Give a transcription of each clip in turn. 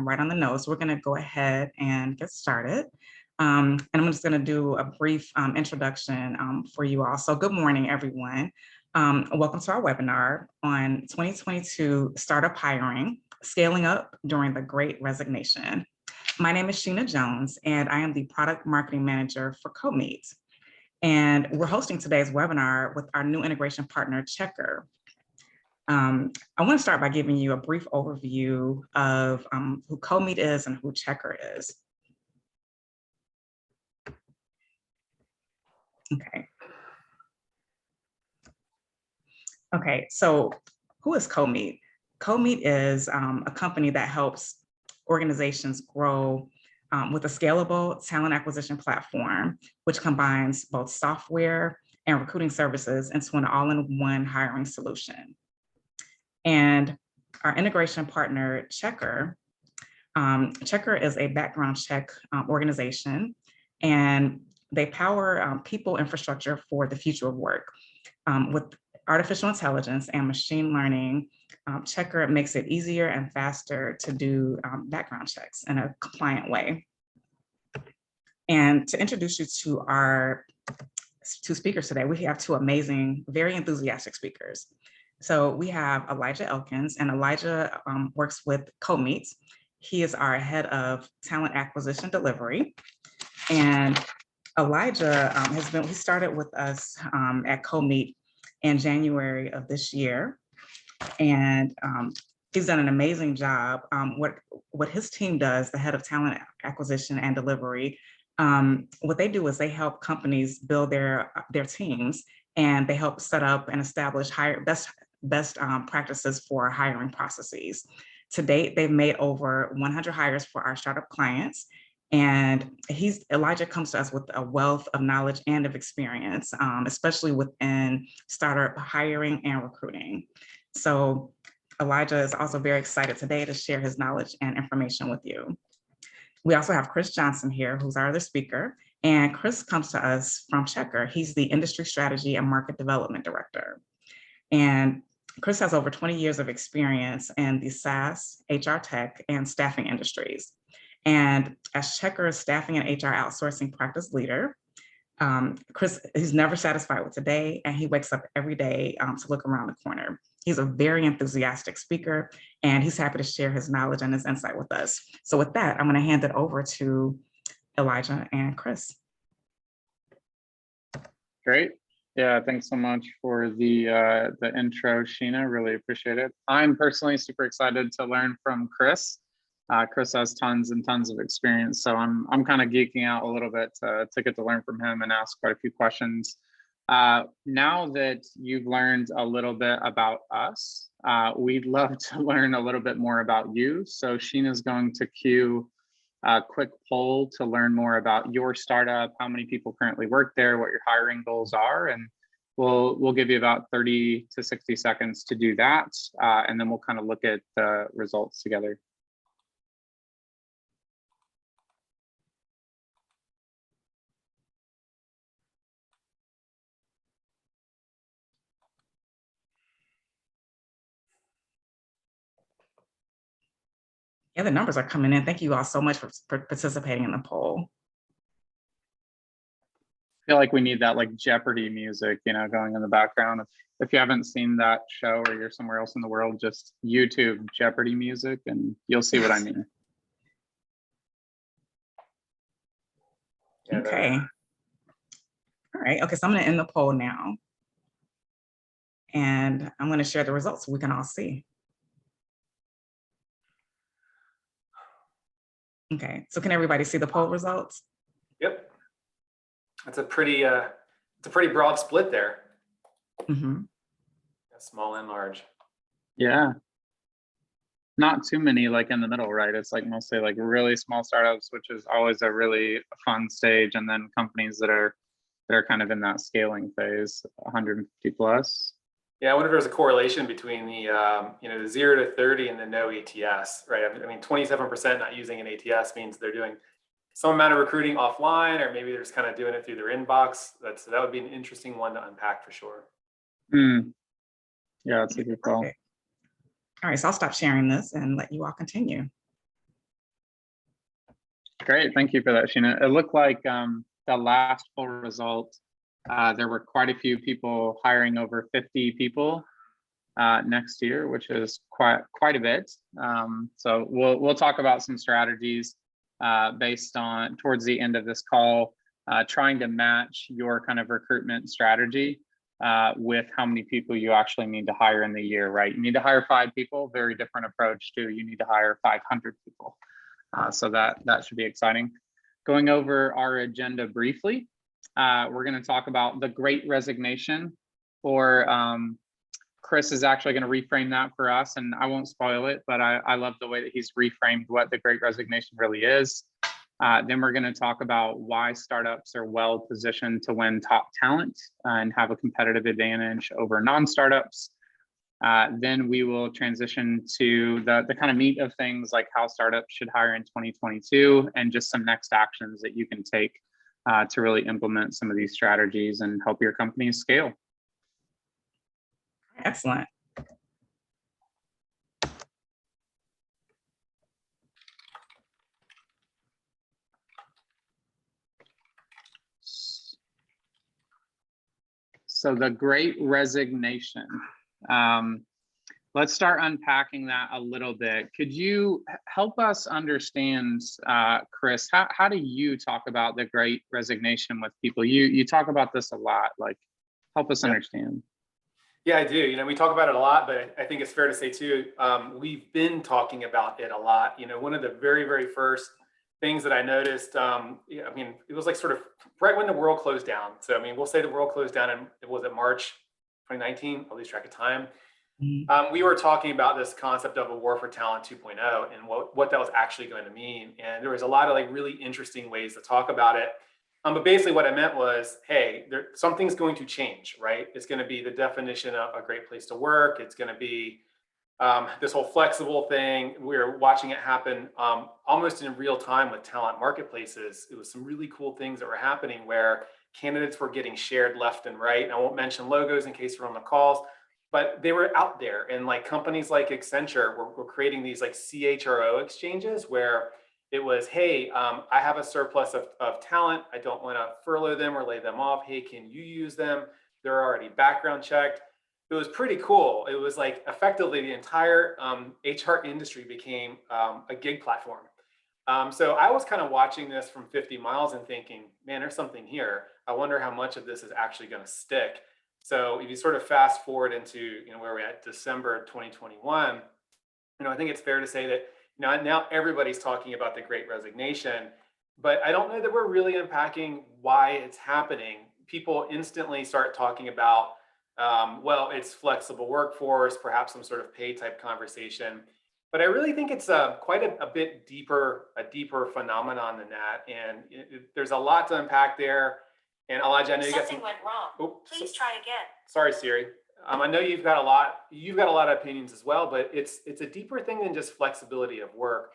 right on the nose. We're going to go ahead and get started. And I'm just going to do a brief introduction for you all. So good morning, everyone. Welcome to our webinar on 2022 Startup Hiring, Scaling Up During the Great Resignation. My name is Sheena Jones, and I am the Product Marketing Manager for CoMeet. And we're hosting today's webinar with our new integration partner, Checker. I want to start by giving you a brief overview of who CoMeet is and who Checker is. Okay, so who is CoMeet? CoMeet is a company that helps organizations grow with a scalable talent acquisition platform, which combines both software and recruiting services into an all-in-one hiring solution. And our integration partner, Checker, Checker is a background check organization, and they power people infrastructure for the future of work. With artificial intelligence and machine learning, Checker makes it easier and faster to do background checks in a compliant way. And to introduce you to our two speakers today, we have two amazing, very enthusiastic speakers. So we have Elijah Elkins, and Elijah works with CoMeet. He is our head of talent acquisition delivery. And Elijah he started with us at CoMeet in January of this year. And he's done an amazing job. What his team does, the head of talent acquisition and delivery, what they do is they help companies build their teams, and they help set up and establish best practices for hiring processes. To date, they've made over 100 hires for our startup clients. And Elijah comes to us with a wealth of knowledge and of experience, especially within startup hiring and recruiting. So Elijah is also very excited today to share his knowledge and information with you. We also have Chris Johnson here, who's our other speaker. And Chris comes to us from Checker. He's the Industry Strategy and Market Development Director. And Chris has over 20 years of experience in the SaaS, HR tech, and staffing industries. And as Checker's staffing and HR outsourcing practice leader, Chris, he's never satisfied with today, and he wakes up every day to look around the corner. He's a very enthusiastic speaker, and he's happy to share his knowledge and his insight with us. So with that, I'm going to hand it over to Elijah and Chris. Great. Yeah, thanks so much for the intro, Sheena. Really appreciate it. I'm personally super excited to learn from Chris. Chris has tons and tons of experience, so I'm kind of geeking out a little bit to get to learn from him and ask quite a few questions. Now that you've learned a little bit about us, we'd love to learn a little bit more about you. So Sheena's going to cue a quick poll to learn more about your startup, how many people currently work there, what your hiring goals are, and we'll give you about 30 to 60 seconds to do that, and then we'll kind of look at the results together. Yeah, the numbers are coming in. Thank you all so much for participating in the poll. I feel like we need that like Jeopardy music, going in the background. If you haven't seen that show or you're somewhere else in the world, just YouTube Jeopardy music and you'll see what I mean. Okay. All right. Okay, so I'm going to end the poll now. And I'm going to share the results so we can all see. Okay, so can everybody see the poll results? Yep. That's a pretty broad split there. Mm-hmm. Small and large. Yeah. Not too many like in the middle, right? It's like mostly like really small startups, which is always a really fun stage, and then companies that are kind of in that scaling phase, 150 plus. Yeah, I wonder if there's a correlation between the the 0 to 30 and the no ATS, right? I mean, 27% not using an ATS means they're doing some amount of recruiting offline, or maybe they're just kind of doing it through their inbox. That would be an interesting one to unpack for sure. Yeah, that's a good call. Okay. All right, so I'll stop sharing this and let you all continue. Great, thank you for that, Sheena. It looked like the last full result, there were quite a few people hiring over 50 people next year, which is quite a bit. So we'll talk about some strategies based on towards the end of this call, trying to match your kind of recruitment strategy with how many people you actually need to hire in the year, right? You need to hire 5 people, very different approach to you need to hire 500 people. So that should be exciting. Going over our agenda briefly, we're going to talk about the Great Resignation, or Chris is actually going to reframe that for us, and I won't spoil it, but I love the way that he's reframed what the Great Resignation really is. Then we're going to talk about why startups are well positioned to win top talent and have a competitive advantage over non-startups. Then we will transition to the kind of meat of things, like how startups should hire in 2022, and just some next actions that you can take to really implement some of these strategies and help your company scale. Excellent. So the Great Resignation. Let's start unpacking that a little bit. Could you help us understand, Chris, how do you talk about the Great Resignation with people? You talk about this a lot, like help us understand. Yeah, I do. You know, we talk about it a lot, but I think it's fair to say too, we've been talking about it a lot. You know, one of the very first things that I noticed, I mean, it was like sort of right when the world closed down. So, I mean, we'll say the world closed down in, was it March 2019? I'll lose track of time. We were talking about this concept of a war for talent 2.0 and what that was actually going to mean. And there was a lot of like really interesting ways to talk about it. But basically what I meant was, hey, something's going to change, right? It's going to be the definition of a great place to work. It's going to be this whole flexible thing. We're watching it happen almost in real time with talent marketplaces. It was some really cool things that were happening where candidates were getting shared left and right. And I won't mention logos in case you're on the calls, but they were out there. And like companies like Accenture were creating these like CHRO exchanges where it was, hey, I have a surplus of talent. I don't want to furlough them or lay them off. Hey, can you use them? They're already background checked. It was pretty cool. It was like effectively the entire HR industry became a gig platform. So I was kind of watching this from 50 miles and thinking, man, there's something here. I wonder how much of this is actually going to stick. So if you sort of fast forward into where we're at December of 2021, I think it's fair to say that now everybody's talking about the Great Resignation, but I don't know that we're really unpacking why it's happening. People instantly start talking about, well, it's flexible workforce, perhaps some sort of pay type conversation. But I really think it's quite a bit deeper, a deeper phenomenon than that. And there's a lot to unpack there. And Elijah, I know you got Something went wrong. Oh, Please try again. Sorry, Siri. I know you've got a lot of opinions as well, but it's a deeper thing than just flexibility of work.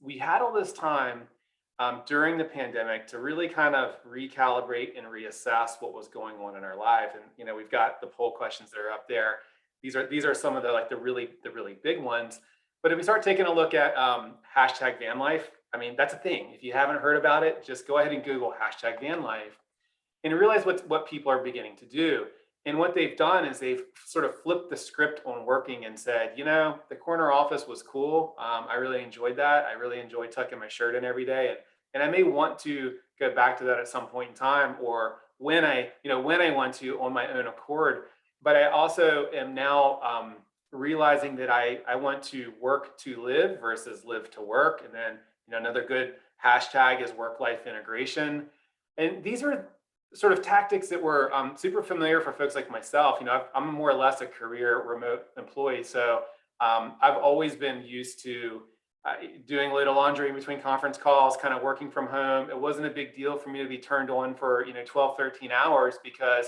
We had all this time during the pandemic to really kind of recalibrate and reassess what was going on in our life. And we've got the poll questions that are up there. These are some of the really big ones. But if we start taking a look at hashtag van life, I mean, that's a thing. If you haven't heard about it, just go ahead and Google hashtag van life and realize what people are beginning to do. And what they've done is they've sort of flipped the script on working and said, the corner office was cool. I really enjoyed that. I really enjoyed tucking my shirt in every day. And I may want to go back to that at some point in time, or when I want to on my own accord. But I also am now realizing that I want to work to live versus live to work. And then, another good hashtag is work-life integration. And these are sort of tactics that were super familiar for folks like myself. I'm more or less a career remote employee. So I've always been used to doing a little laundry in between conference calls, kind of working from home. It wasn't a big deal for me to be turned on for 12, 13 hours because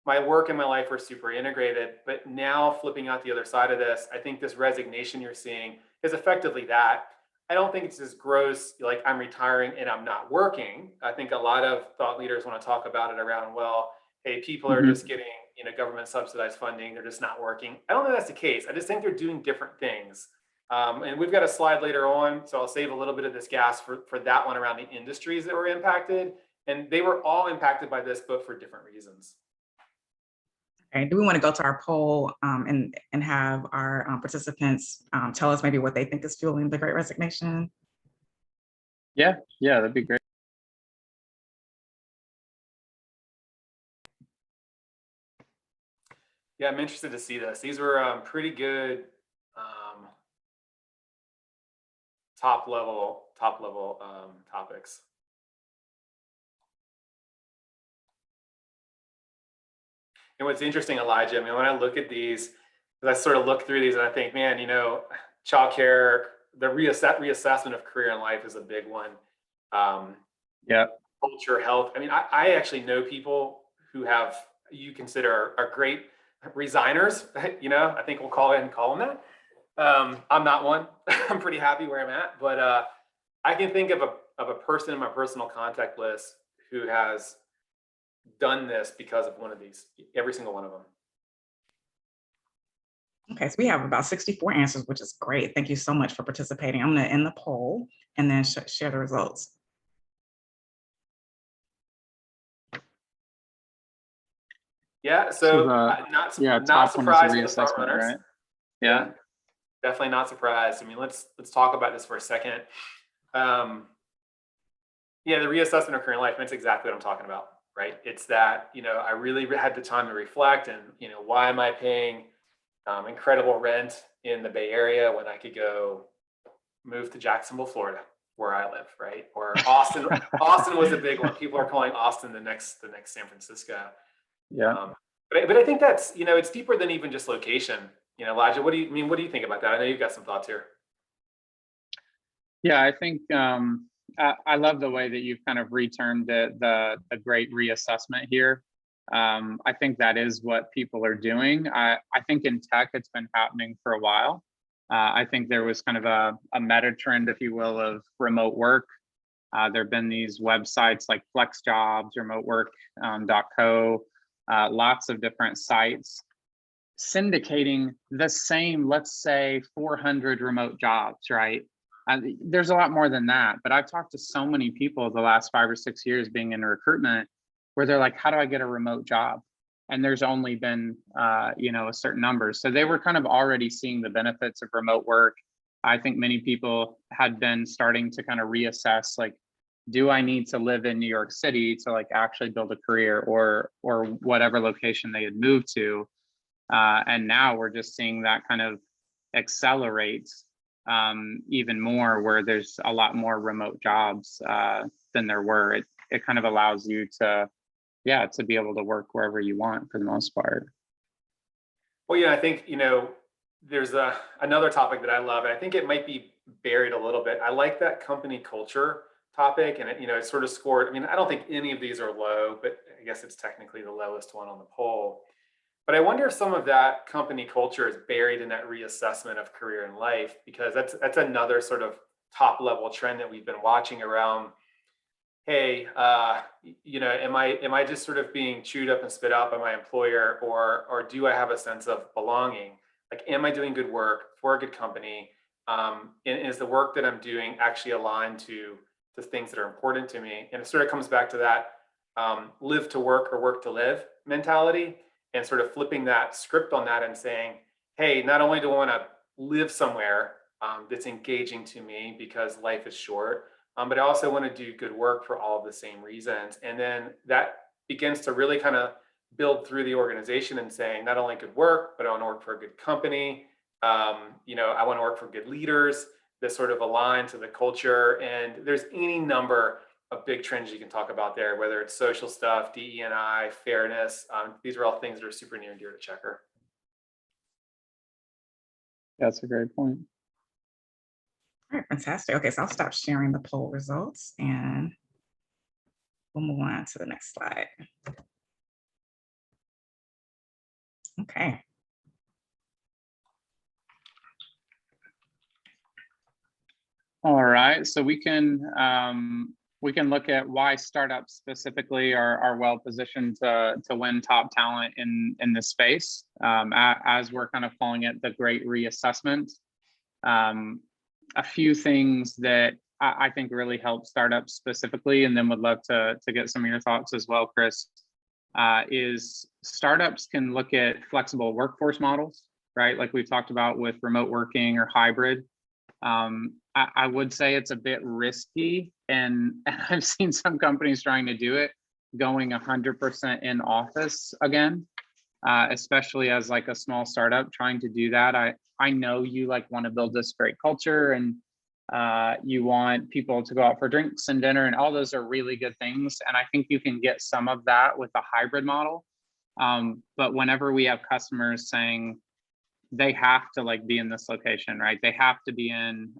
my work and my life were super integrated. But now flipping out the other side of this, I think this resignation you're seeing is effectively that. I don't think it's as gross, like I'm retiring and I'm not working. I think a lot of thought leaders want to talk about it around, well, hey, people are just getting, government subsidized funding. They're just not working. I don't think that's the case. I just think they're doing different things. And we've got a slide later on, so I'll save a little bit of this gas for that one around the industries that were impacted. And they were all impacted by this, but for different reasons. Okay, do we want to go to our poll and have our participants tell us maybe what they think is fueling the Great Resignation? Yeah, that'd be great. Yeah, I'm interested to see this. These were pretty good top level topics. And what's interesting, Elijah, I mean, when I look at these, I sort of look through these and I think, man, you know, childcare, the reassessment of career and life is a big one. Yeah. Culture, health. I mean, I actually know people who you consider are great resigners. You know, I think we'll call them that. I'm not one. I'm pretty happy where I'm at, but I can think of a person in my personal contact list who has done this because of one of these, every single one of them. Okay, so we have about 64 answers, which is great. Thank you so much for participating. I'm going to end the poll and then share the results. Yeah, so not surprised with the front runners. Right? Yeah, definitely not surprised. I mean, let's talk about this for a second. Yeah, the reassessment of current life, that's exactly what I'm talking about, right? It's that, you know, I really had the time to reflect and, you know, why am I paying incredible rent in the Bay Area when I could go move to Jacksonville, Florida, where I live, right? Or Austin. Austin was a big one. People are calling Austin the next San Francisco. Yeah. But I think that's, you know, it's deeper than even just location. You know, Elijah, what do you think about that? I know you've got some thoughts here. Yeah, I think I love the way that you've kind of returned the great reassessment here. I think that is what people are doing. I think in tech, it's been happening for a while. I think there was kind of a meta trend, if you will, of remote work. There have been these websites like FlexJobs, remotework.co, lots of different sites syndicating the same, let's say 400 remote jobs, right? There's a lot more than that, but I've talked to so many people the last 5 or 6 years being in recruitment where they're like, how do I get a remote job? And there's only been, you know, a certain number. So they were kind of already seeing the benefits of remote work. I think many people had been starting to kind of reassess, like, do I need to live in New York City to like actually build a career or whatever location they had moved to? And now we're just seeing that kind of accelerate even more, where there's a lot more remote jobs than there were. It kind of allows you to be able to work wherever you want for the most part. Well, yeah, I think, you know, there's another topic that I love, and I think it might be buried a little bit. I like that company culture topic, and it, you know, it sort of scored. I mean, I don't think any of these are low, but I guess it's technically the lowest one on the poll. But I wonder if some of that company culture is buried in that reassessment of career and life, because that's another sort of top level trend that we've been watching around. Hey, you know, am I just sort of being chewed up and spit out by my employer, or do I have a sense of belonging? Like, am I doing good work for a good company? And is the work that I'm doing actually aligned to the things that are important to me? And it sort of comes back to that live to work or work to live mentality, and sort of flipping that script on that and saying, hey, not only do I want to live somewhere that's engaging to me because life is short, but I also want to do good work for all of the same reasons. And then that begins to really kind of build through the organization and saying, not only good work, but I want to work for a good company. You know, I want to work for good leaders that sort of align to the culture. And there's any number of big trends you can talk about there, whether it's social stuff, DE&I, fairness. These are all things that are super near and dear to Checker. That's a great point. All right, fantastic. Okay, so I'll stop sharing the poll results and we'll move on to the next slide. Okay. All right, so we can look at why startups specifically are well positioned to win top talent in this space, as we're kind of calling it the Great Reassessment. A few things that I think really help startups specifically, and then would love to get some of your thoughts as well, Chris, is startups can look at flexible workforce models, right? Like we've talked about with remote working or hybrid. I would say it's a bit risky, and I've seen some companies trying to do it, going 100% in office again, especially as like a small startup trying to do that. I know you like want to build this great culture, and you want people to go out for drinks and dinner, and all those are really good things. And I think you can get some of that with a hybrid model. But whenever we have customers saying they have to like be in this location, right? They have to be in,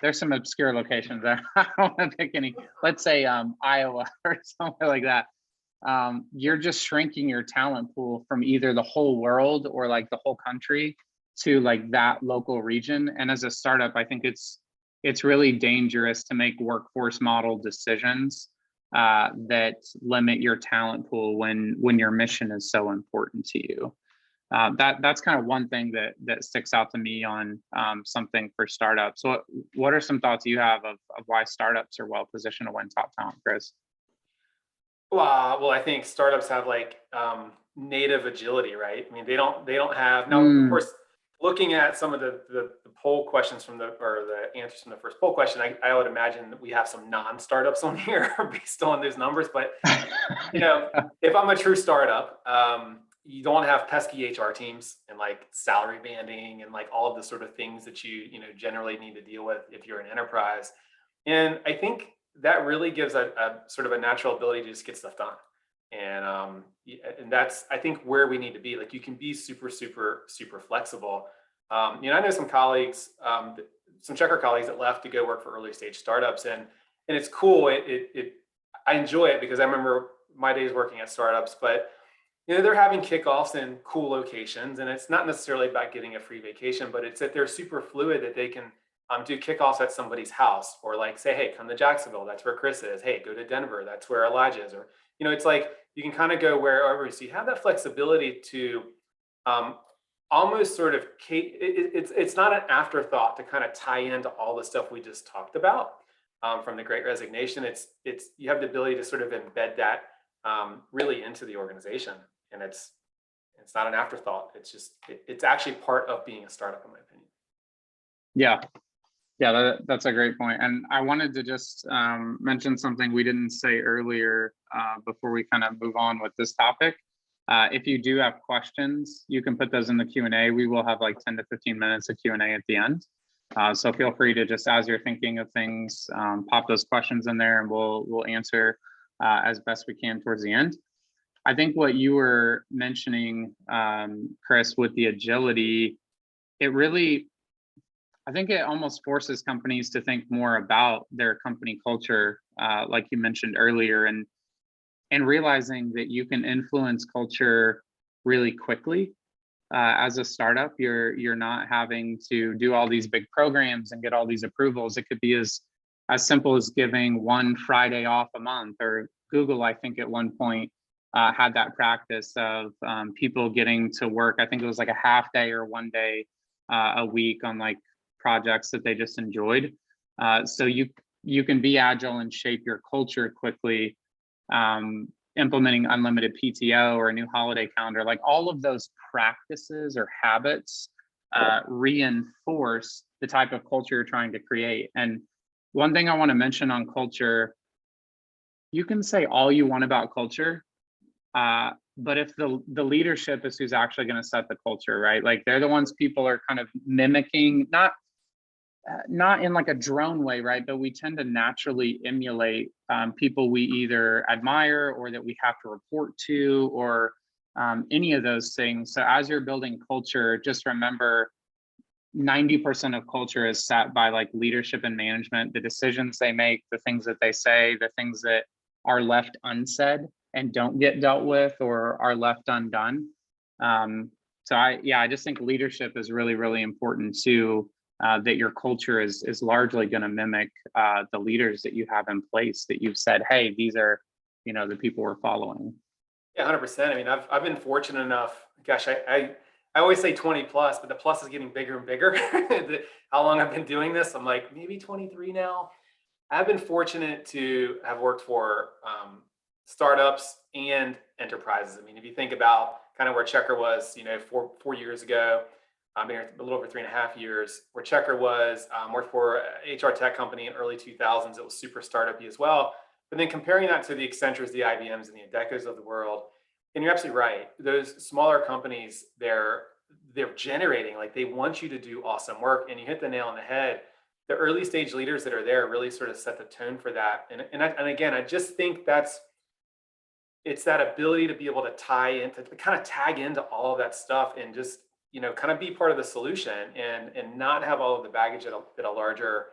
there's some obscure locations there. I don't want to pick any, let's say Iowa or somewhere like that. You're just shrinking your talent pool from either the whole world or like the whole country to like that local region. And as a startup, I think it's really dangerous to make workforce model decisions that limit your talent pool when your mission is so important to you. That's kind of one thing that sticks out to me on something for startups. So what are some thoughts you have of why startups are well positioned to win top talent, Chris? Well, I think startups have like native agility, right? I mean, they don't have now. Of course, looking at some of the poll questions or the answers from the first poll question, I would imagine that we have some non-startups on here based on those numbers. But you know, if I'm a true startup, you don't have pesky HR teams and like salary banding and like all of the sort of things that you generally need to deal with if you're an enterprise. And I think that really gives a sort of a natural ability to just get stuff done. And that's, I think, where we need to be. Like you can be super flexible. I know some colleagues, some Checker colleagues that left to go work for early stage startups, and it's cool. I enjoy it because I remember my days working at startups, but they're having kickoffs in cool locations, and it's not necessarily about getting a free vacation, but it's that they're super fluid, that they can do kickoffs at somebody's house, or like say, hey, come to Jacksonville, that's where Chris is. Hey, go to Denver, that's where Elijah is. Or it's like you can kind of go wherever. So you have that flexibility to almost sort of it's not an afterthought to kind of tie into all the stuff we just talked about from the Great Resignation. It's you have the ability to sort of embed that really into the organization. And it's not an afterthought. It's just, it's actually part of being a startup, in my opinion. Yeah, that's a great point. And I wanted to just mention something we didn't say earlier before we kind of move on with this topic. If you do have questions, you can put those in the Q&A. We will have like 10 to 15 minutes of Q&A at the end. So feel free to just, as you're thinking of things, pop those questions in there, and we'll answer as best we can towards the end. I think what you were mentioning, Chris, with the agility, I think it almost forces companies to think more about their company culture, like you mentioned earlier, and realizing that you can influence culture really quickly. As a startup, you're not having to do all these big programs and get all these approvals. It could be as simple as giving one Friday off a month, or Google, I think at one point, had that practice of people getting to work. I think it was like a half day or one day a week on like projects that they just enjoyed. So you can be agile and shape your culture quickly, implementing unlimited PTO or a new holiday calendar. Like all of those practices or habits reinforce the type of culture you're trying to create. And one thing I want to mention on culture, you can say all you want about culture, but if the leadership is who's actually going to set the culture, right? Like they're the ones people are kind of mimicking, not in like a drone way, right? But we tend to naturally emulate people we either admire or that we have to report to, or any of those things. So as you're building culture, just remember 90% of culture is set by like leadership and management, the decisions they make, the things that they say, the things that are left unsaid and don't get dealt with or are left undone. So I just think leadership is really, really important too, that your culture is largely going to mimic the leaders that you have in place, that you've said, hey, these are, the people we're following. Yeah, 100%. I mean, I've been fortunate enough, gosh, I I always say 20 plus, but the plus is getting bigger and bigger. How long I've been doing this, I'm like maybe 23 now. I've been fortunate to have worked for startups and enterprises. I mean, if you think about kind of where Checker was, you know, four years ago, I've been here a little over 3.5 years. Where Checker was, worked for a HR tech company in early 2000s. It was super startup-y as well. But then comparing that to the Accentures, the IBMs, and the Adecos of the world, and you're absolutely right. Those smaller companies, they're generating, like they want you to do awesome work, and you hit the nail on the head. The early stage leaders that are there really sort of set the tone for that. And again, I just think it's that ability to be able to tie into, to kind of tag into all of that stuff and just, you know, kind of be part of the solution and not have all of the baggage at a larger,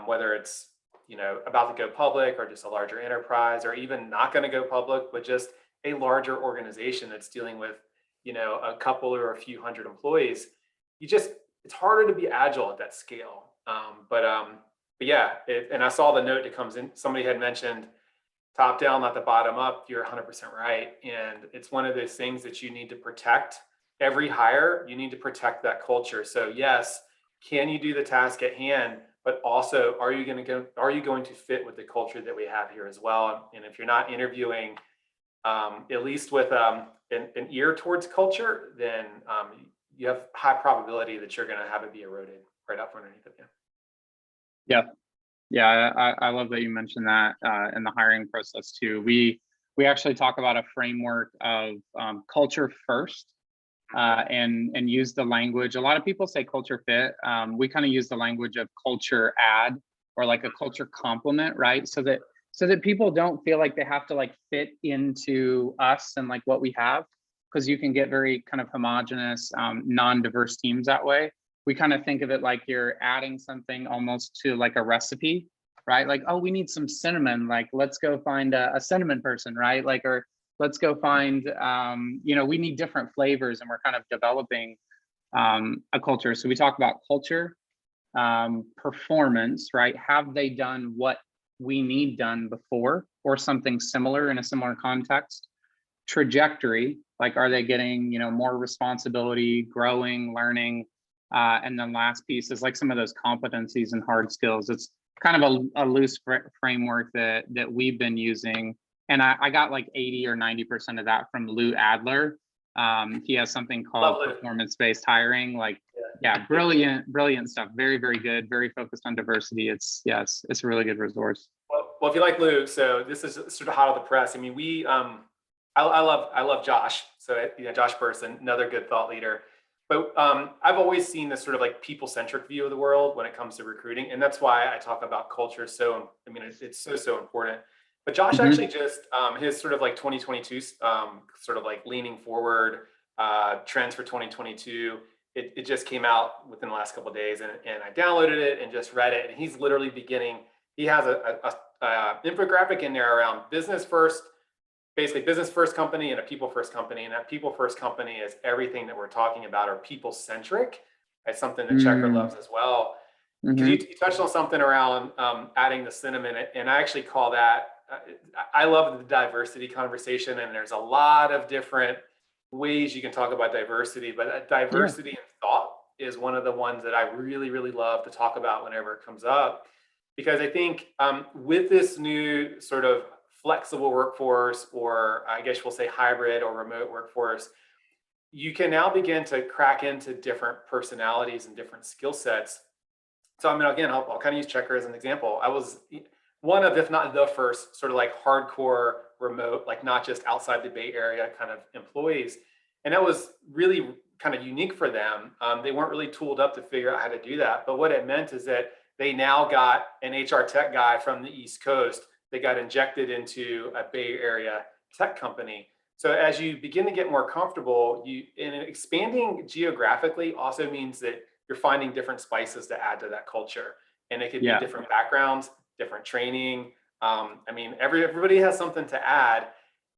whether it's, you know, about to go public or just a larger enterprise or even not going to go public, but just a larger organization that's dealing with, you know, a couple or a few hundred employees. It's harder to be agile at that scale. But yeah, and I saw the note that comes in. Somebody had mentioned top down, not the bottom up. You're 100% right. And it's one of those things that you need to protect. Every hire, you need to protect that culture. So yes, can you do the task at hand? But also, are you going to fit with the culture that we have here as well? And if you're not interviewing, at least with an ear towards culture, then you have high probability that you're going to have it be eroded right up underneath of you. Yeah, I love that you mentioned that in the hiring process too. We actually talk about a framework of culture first, and use the language. A lot of people say culture fit. We kind of use the language of culture add or like a culture complement, right? So that people don't feel like they have to like fit into us and like what we have, because you can get very kind of homogenous, non-diverse teams that way. We kind of think of it like you're adding something almost to like a recipe, right? Like, oh, we need some cinnamon, like let's go find a cinnamon person, right? Like, or let's go find, you know, we need different flavors, and we're kind of developing a culture. So we talk about culture, performance, right? Have they done what we need done before or something similar in a similar context? Trajectory, like are they getting, you know, more responsibility, growing, learning? And then last piece is like some of those competencies and hard skills. It's kind of a loose framework that we've been using. And I got like 80 or 90% of that from Lou Adler. He has something called performance-based hiring. Like, yeah, brilliant stuff. Very, very good. Very focused on diversity. It's a really good resource. Well, if you like Lou, so this is sort of hot off the press. I mean, I love Josh. So Josh Burson, another good thought leader. But I've always seen this sort of like people-centric view of the world when it comes to recruiting, and that's why I talk about culture. So I mean, it's so important. But Josh actually just his sort of like 2022 sort of like leaning forward trends for 2022. It just came out within the last couple of days, and I downloaded it and just read it. And he's literally beginning. He has a infographic in there around business first. Basically business first company and a people first company. And that people first company is everything that we're talking about are people centric. That's something that Checker loves as well. Because you touched on something around adding the cinnamon, and I actually call that, I love the diversity conversation, and there's a lot of different ways you can talk about diversity, but diversity in thought is one of the ones that I really, really love to talk about whenever it comes up. Because I think with this new sort of flexible workforce, or I guess we'll say hybrid or remote workforce, you can now begin to crack into different personalities and different skill sets. So I mean, again, I'll kind of use Checker as an example. I was one of, if not the first, sort of like hardcore remote, like not just outside the Bay Area kind of employees. And that was really kind of unique for them. They weren't really tooled up to figure out how to do that. But what it meant is that they now got an HR tech guy from the East Coast. They got injected into a Bay Area tech company. So as you begin to get more comfortable, and expanding geographically also means that you're finding different spices to add to that culture. And it could be different backgrounds, different training. I mean, everybody has something to add.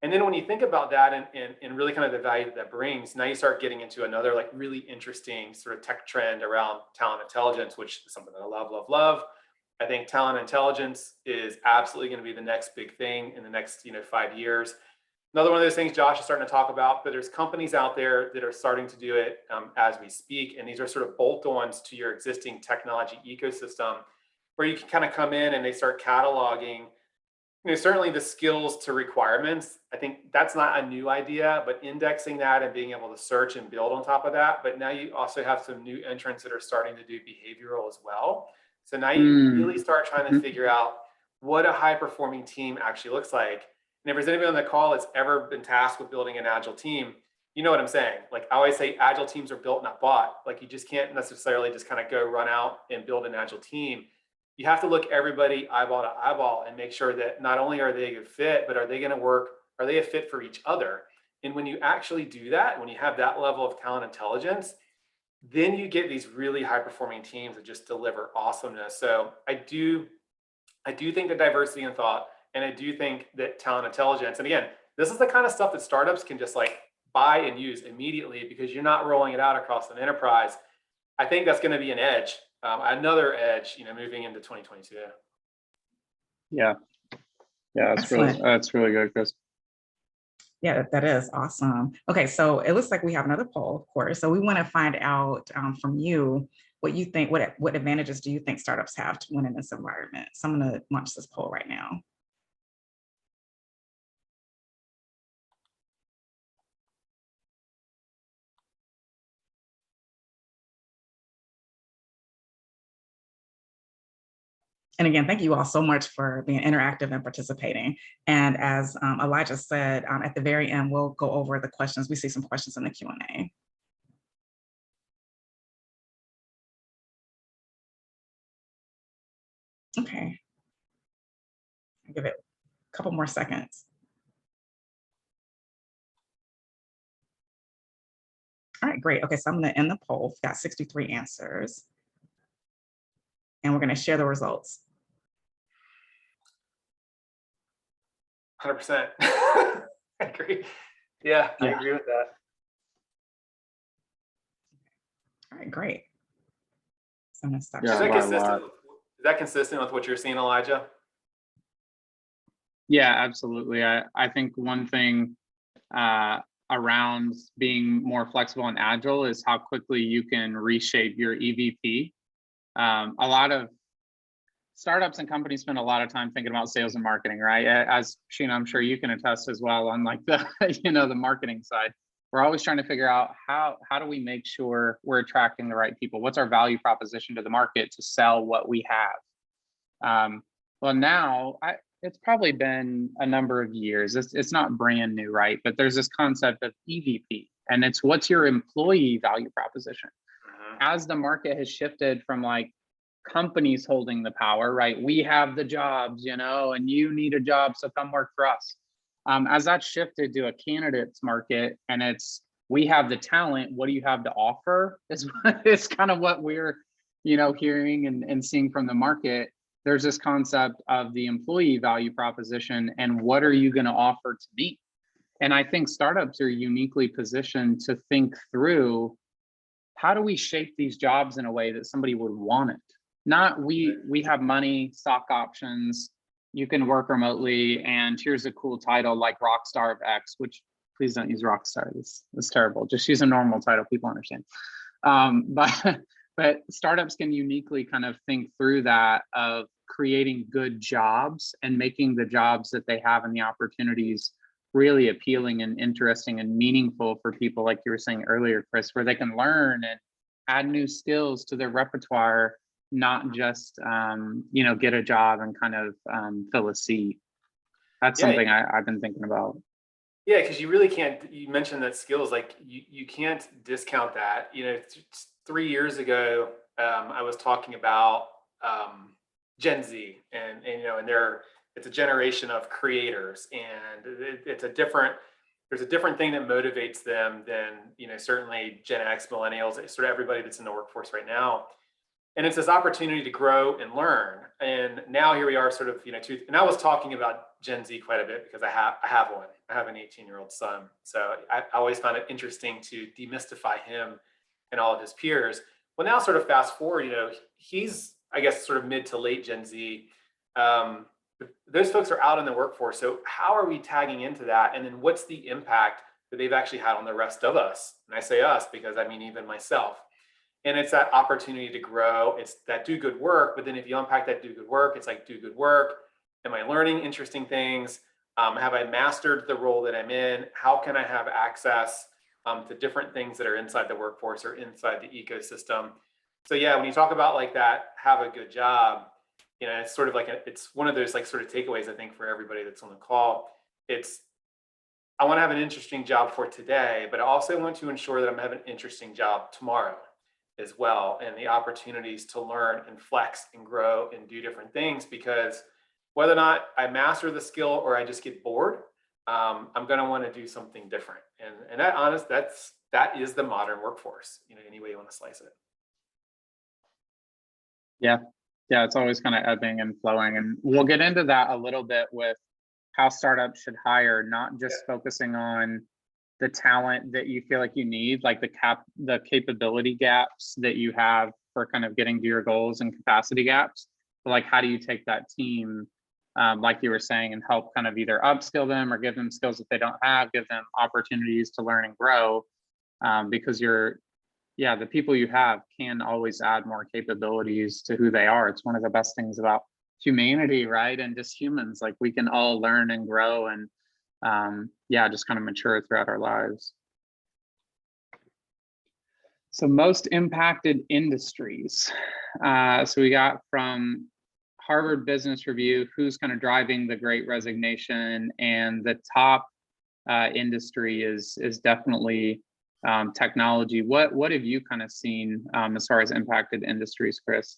And then when you think about that and really kind of the value that brings, now you start getting into another like really interesting sort of tech trend around talent intelligence, which is something that I love. I think talent intelligence is absolutely going to be the next big thing in the next 5 years. Another one of those things Josh is starting to talk about, but there's companies out there that are starting to do it as we speak. And these are sort of bolt-ons to your existing technology ecosystem where you can kind of come in and they start cataloging, certainly the skills to requirements. I think that's not a new idea, but indexing that and being able to search and build on top of that. But now you also have some new entrants that are starting to do behavioral as well. So now you really start trying to figure out what a high performing team actually looks like. And if there's anybody on the call that's ever been tasked with building an agile team, you know what I'm saying. Like I always say, agile teams are built, not bought. Like you just can't necessarily just kind of go run out and build an agile team. You have to look everybody eyeball to eyeball and make sure that not only are they a good fit, but are they going to work? Are they a fit for each other? And when you actually do that, when you have that level of talent intelligence, then you get these really high performing teams that just deliver awesomeness. So I do think that diversity in thought, and I do think that talent intelligence, and again, this is the kind of stuff that startups can just like buy and use immediately because you're not rolling it out across an enterprise. I think that's going to be an edge, another edge, moving into 2022. Yeah, that's really good, Chris. Yeah, that is awesome. Okay, so it looks like we have another poll, of course. So we want to find out from you what you think, what advantages do you think startups have to win in this environment? So I'm going to launch this poll right now. And again, thank you all so much for being interactive and participating. And as Elijah said, at the very end, we'll go over the questions. We see some questions in the Q&A. Okay. I'll give it a couple more seconds. All right, great. Okay, so I'm going to end the poll. We've got 63 answers. And we're going to share the results. 100%. I agree. Yeah, I agree with that. All right, great. So I'm going to stop. Is that consistent with what you're seeing, Elijah? Yeah, absolutely. I think one thing around being more flexible and agile is how quickly you can reshape your EVP. A lot of startups and companies spend a lot of time thinking about sales and marketing, right? As Sheena, I'm sure you can attest as well on like the, the marketing side. We're always trying to figure out how do we make sure we're attracting the right people? What's our value proposition to the market to sell what we have? Well, now it's probably been a number of years. It's not brand new, right? But there's this concept of EVP, and it's what's your employee value proposition? As the market has shifted from like companies holding the power, right? We have the jobs, and you need a job, so come work for us. As that shifted to a candidates market, and it's we have the talent, what do you have to offer? It's kind of what we're, hearing and seeing from the market. There's this concept of the employee value proposition and what are you going to offer to me? And I think startups are uniquely positioned to think through how do we shape these jobs in a way that somebody would want it? Not we have money, stock options, you can work remotely, and here's a cool title like Rockstar of X, which please don't use Rockstar. That's terrible. Just use a normal title, people understand. But startups can uniquely kind of think through that of creating good jobs and making the jobs that they have and the opportunities really appealing and interesting and meaningful for people, like you were saying earlier, Chris, where they can learn and add new skills to their repertoire, not just get a job and kind of fill a seat. That's something I've been thinking about. Yeah, because you really can't. You mentioned that skills, like you can't discount that. 3 years ago, I was talking about Gen Z, and it's a generation of creators, and there's a different thing that motivates them than certainly Gen X, millennials, sort of everybody that's in the workforce right now. And it's this opportunity to grow and learn. And now here we are, sort of, and I was talking about Gen Z quite a bit because I have one. I have an 18-year-old son, so I always found it interesting to demystify him and all of his peers. Well, now sort of fast forward, he's, I guess, sort of mid to late Gen Z. those folks are out in the workforce. So how are we tagging into that? And then what's the impact that they've actually had on the rest of us? And I say us because I mean even myself. And it's that opportunity to grow. It's that do good work. But then if you unpack that do good work, it's like do good work. Am I learning interesting things? Have I mastered the role that I'm in? How can I have access to different things that are inside the workforce or inside the ecosystem? So yeah, when you talk about like that, have a good job, you know, it's sort of like it's one of those like sort of takeaways I think for everybody that's on the call. It's I want to have an interesting job for today, but I also want to ensure that I'm having an interesting job tomorrow as well, and the opportunities to learn and flex and grow and do different things, because whether or not I master the skill or I just get bored, I'm going to want to do something different. And that is the modern workforce, you know, any way you want to slice it. Yeah. Yeah, it's always kind of ebbing and flowing. And we'll get into that a little bit with how startups should hire, not just focusing on the talent that you feel like you need, like the capability gaps that you have for kind of getting to your goals and capacity gaps. But like, how do you take that team, like you were saying, and help kind of either upskill them or give them skills that they don't have, give them opportunities to learn and grow, because the people you have can always add more capabilities to who they are. It's one of the best things about humanity, right? And just humans, like we can all learn and grow and just kind of mature throughout our lives. So most impacted industries. So we got from Harvard Business Review, who's kind of driving the Great Resignation, and the top industry is definitely technology. What have you kind of seen as far as impacted industries, Chris?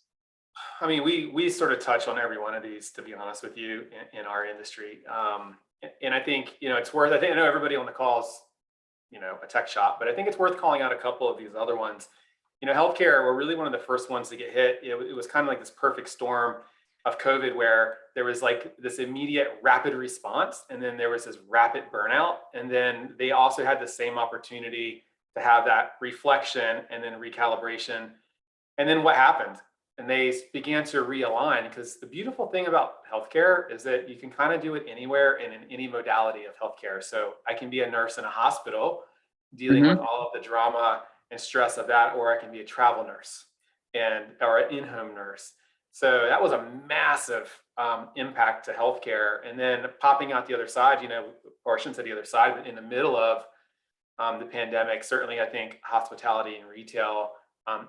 I mean, we sort of touch on every one of these, to be honest with you, in our industry. And I think, you know, it's worth, I know everybody on the call is, you know, a tech shop, but I think it's worth calling out a couple of these other ones. You know, healthcare were really one of the first ones to get hit. It was kind of like this perfect storm of COVID, where there was like this immediate rapid response, and then there was this rapid burnout. And then they also had the same opportunity to have that reflection and then recalibration. And then what happened? And they began to realign, because the beautiful thing about healthcare is that you can kind of do it anywhere and in any modality of healthcare. So I can be a nurse in a hospital dealing with all of the drama and stress of that, or I can be a travel nurse or an in-home nurse. So that was a massive impact to healthcare. And then popping out the other side, you know, or I shouldn't say the other side, but in the middle of the pandemic, certainly I think hospitality and retail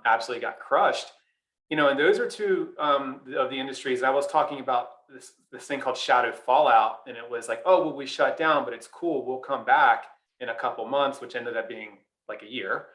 absolutely got crushed. You know, and those are two of the industries. I was talking about this thing called shadow fallout, and it was like, oh, well, we shut down, but it's cool, we'll come back in a couple months, which ended up being like a year.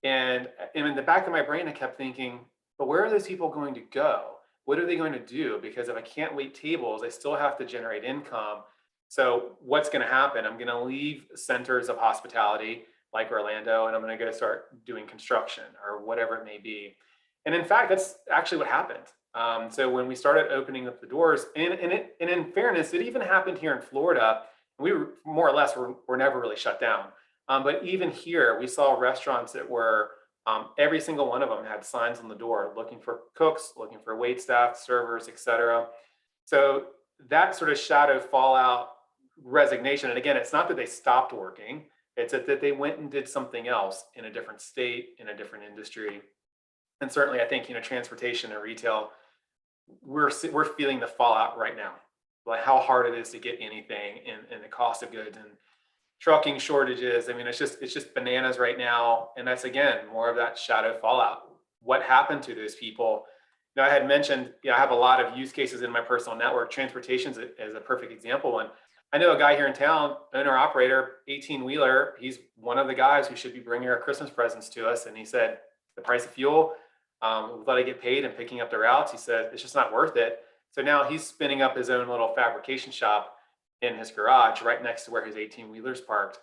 And in the back of my brain, I kept thinking, but where are those people going to go? What are they going to do? Because if I can't wait tables, I still have to generate income. So what's going to happen? I'm going to leave centers of hospitality like Orlando, and I'm going to go start doing construction or whatever it may be. And in fact, that's actually what happened. So when we started opening up the doors, and in fairness, it even happened here in Florida. We were more or less were never really shut down. But even here, we saw restaurants that were, every single one of them had signs on the door looking for cooks, looking for wait staff, servers, et cetera. So that sort of shadow fallout resignation. And again, it's not that they stopped working, it's that they went and did something else in a different state, in a different industry. And certainly, I think, you know, transportation and retail, we're feeling the fallout right now, like how hard it is to get anything, and the cost of goods and trucking shortages. I mean, it's just bananas right now. And that's, again, more of that shadow fallout. What happened to those people? You know, I had mentioned, you know, I have a lot of use cases in my personal network. Transportation is a perfect example one. I know a guy here in town, owner operator, 18-wheeler. He's one of the guys who should be bringing our Christmas presents to us. And he said, the price of fuel, without I get paid and picking up the routes, he said, it's just not worth it. So now he's spinning up his own little fabrication shop in his garage right next to where his 18-wheeler's parked.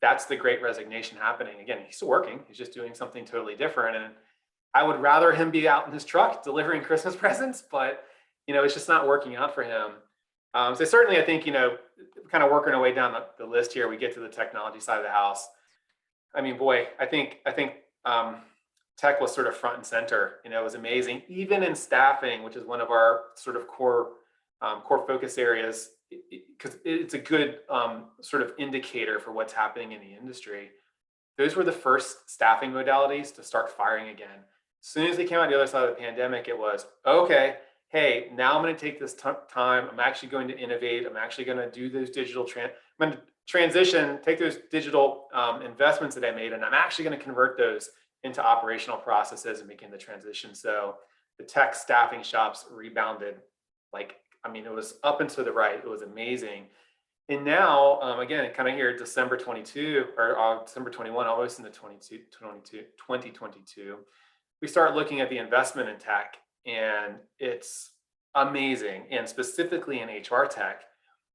That's the Great Resignation happening. Again, he's still working. He's just doing something totally different. And I would rather him be out in his truck delivering Christmas presents, but, you know, it's just not working out for him. So certainly, I think, you know, kind of working our way down the list here, we get to the technology side of the house. I mean, boy, I think tech was sort of front and center. You know, it was amazing, even in staffing, which is one of our sort of core core focus areas, because it's a good sort of indicator for what's happening in the industry. Those were the first staffing modalities to start firing again. As soon as they came out the other side of the pandemic, it was, okay, hey, now I'm going to take this time. I'm actually going to innovate. I'm actually going to do those digital I'm going to transition, take those digital investments that I made, and I'm actually going to convert those into operational processes and begin the transition. So the tech staffing shops rebounded. Like, I mean, it was up and to the right. It was amazing. And now, again, kind of here, December 22 or December 21, almost in the 2022, we start looking at the investment in tech, and it's amazing. And specifically in HR tech,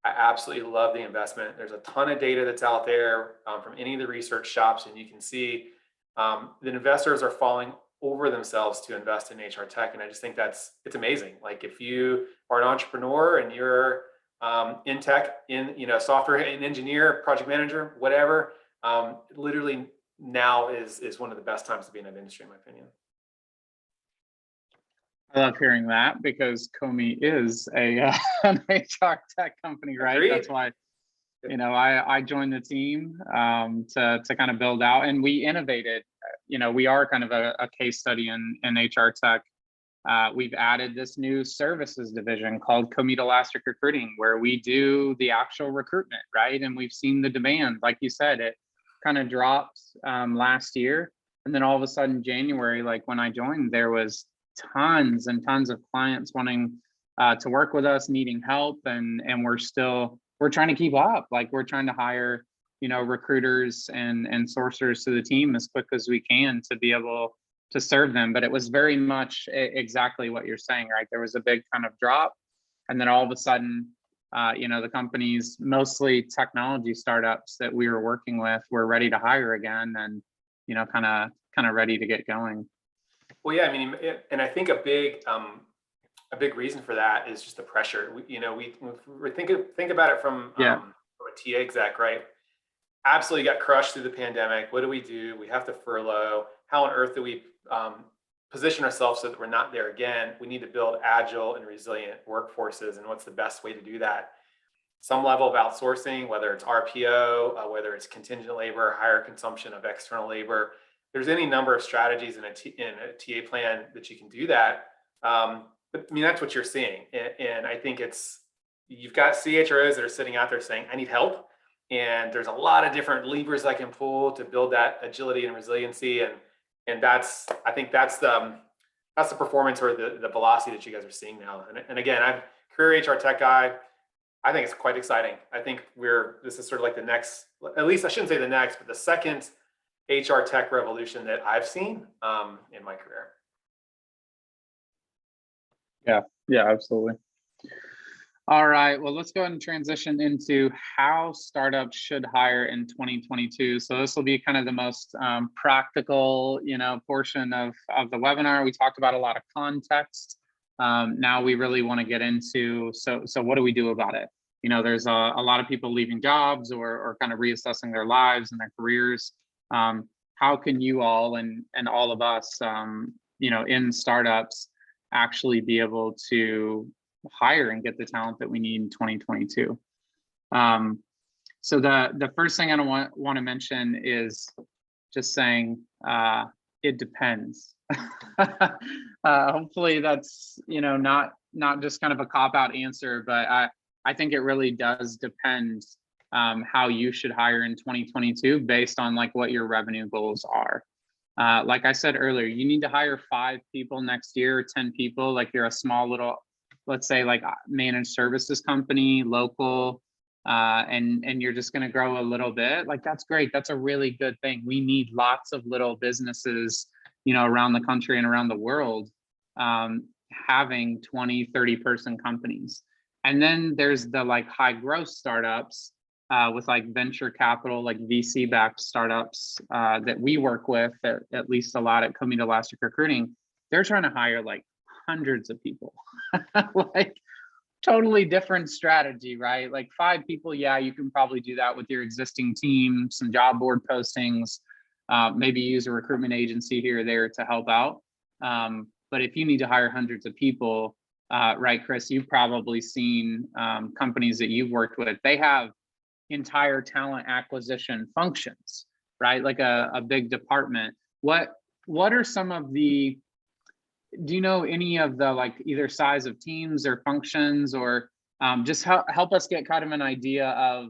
I absolutely love the investment. There's a ton of data that's out there from any of the research shops, and you can see the investors are falling over themselves to invest in HR tech. And I just think it's amazing. Like, if you are an entrepreneur and you're in tech, in software, an engineer, project manager, whatever, literally now is one of the best times to be in that industry, in my opinion. I love hearing that, because Comey is an HR tech company, right? Agreed. That's why, I joined the team to kind of build out, and we innovated. We are kind of a case study in HR tech. We've added this new services division called Comey Elastic Recruiting, where we do the actual recruitment, right? And we've seen the demand, like you said, it kind of dropped last year, and then all of a sudden January, like when I joined, there was tons and tons of clients wanting to work with us, needing help, and we're trying to keep up. Like, we're trying to hire recruiters and sourcers to the team as quick as we can to be able to serve them. But it was very much exactly what you're saying, right? There was a big kind of drop, and then all of a sudden the companies, mostly technology startups that we were working with, were ready to hire again, and kind of ready to get going. Well, yeah, I mean, and I think a big reason for that is just the pressure. We think about it from a TA exec, right? Absolutely got crushed through the pandemic. What do? We have to furlough. How on earth do we position ourselves so that we're not there again? We need to build agile and resilient workforces, and what's the best way to do that? Some level of outsourcing, whether it's RPO, whether it's contingent labor, higher consumption of external labor. There's any number of strategies in a TA plan that you can do that. But I mean, that's what you're seeing. And I think you've got CHROs that are sitting out there saying, I need help. And there's a lot of different levers I can pull to build that agility and resiliency. And I think that's the performance, or the velocity that you guys are seeing now. And again, I'm a career HR tech guy. I think it's quite exciting. I think this is sort of like the next, at least I shouldn't say the next, but the second HR tech revolution that I've seen in my career. Yeah, absolutely. All right, well, let's go ahead and transition into how startups should hire in 2022. So this will be kind of the most practical, portion of the webinar. We talked about a lot of context. Now we really want to get into, so what do we do about it? There's a lot of people leaving jobs or kind of reassessing their lives and their careers. How can you all and all of us, in startups, actually be able to hire and get the talent that we need in 2022? So the first thing I want to mention is just saying it depends. Hopefully that's not just kind of a cop-out answer, but I think it really does depend how you should hire in 2022 based on like what your revenue goals are. Like I said earlier, you need to hire 5 people next year, or 10 people. Like, you're a small little, let's say like managed services company, local, and you're just going to grow a little bit. Like, that's great. That's a really good thing. We need lots of little businesses, around the country and around the world, having 20, 30 person companies. And then there's the like high growth startups with like venture capital, like VC backed startups that we work with, at least a lot at Comey Elastic Recruiting. They're trying to hire like hundreds of people. Like, totally different strategy, right? Like 5 people, yeah, you can probably do that with your existing team, some job board postings, maybe use a recruitment agency here or there to help out. But if you need to hire hundreds of people, right, Chris? You've probably seen companies that you've worked with. They have entire talent acquisition functions, right? Like a big department. What are some of the, do you know any of the like either size of teams or functions, or just help us get kind of an idea of